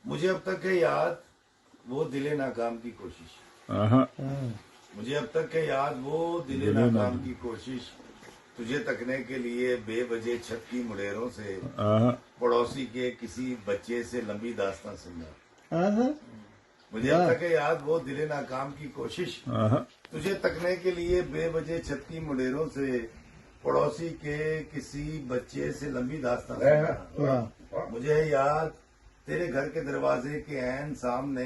मुझे अब तक है याद वो दिले नाकाम की कोशिश, मुझे अब तक है याद वो दिले नाकाम की कोशिश, तुझे तकने के लिए बेवजह छत की मुडेरों से, पड़ोसी के किसी बच्चे से लंबी दास्तां सुनना। मुझे अब तक है याद वो दिले नाकाम की कोशिश, तुझे तकने के लिए बेवजह छत की मुडेरों से, पड़ोसी के किसी बच्चे से लंबी दास्तां सुनना। मुझे है याद तेरे घर के दरवाजे के ऐन सामने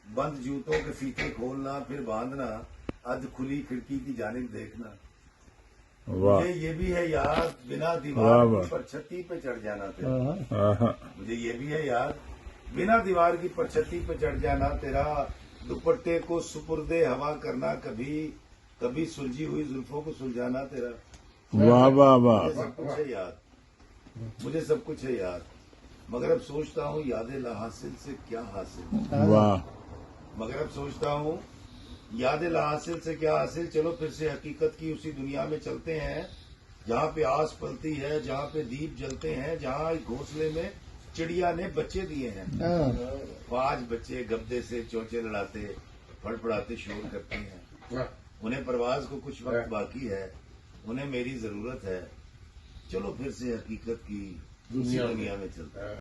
बंद जूतों के फीते खोलना, फिर बांधना, अध खुली खिड़की की जानिब देखना। मुझे ये भी है याद बिना दीवार की परछत्ती पे चढ़ जाना तेरा। मुझे ये भी है याद बिना दीवार की परछत्ती पे चढ़ जाना तेरा, दुपट्टे को सुपुर्दे हवा करना, कभी कभी सुलझी हुई जुल्फों को सुलझाना तेरा। वाह वाह वाह। मुझे सब कुछ है याद, मुझे सब कुछ है याद, मगर अब सोचता हूँ यादें लाहासिल से क्या हासिल। वाह। मगर अब सोचता हूँ यादें लाहासिल से क्या हासिल। चलो फिर से हकीकत की उसी दुनिया में चलते हैं जहाँ पे आस पलती है, जहाँ पे दीप जलते हैं, जहाँ एक घोंसले में चिड़िया ने बच्चे दिए हैं। 5 बच्चे गब्दे से चोंचे लड़ाते फड़फड़ाते शोर करते हैं। उन्हें परवाज को कुछ वक्त बाकी है, उन्हें मेरी जरूरत है। चलो फिर से हकीकत की उसी दुनिया में चलते हैं।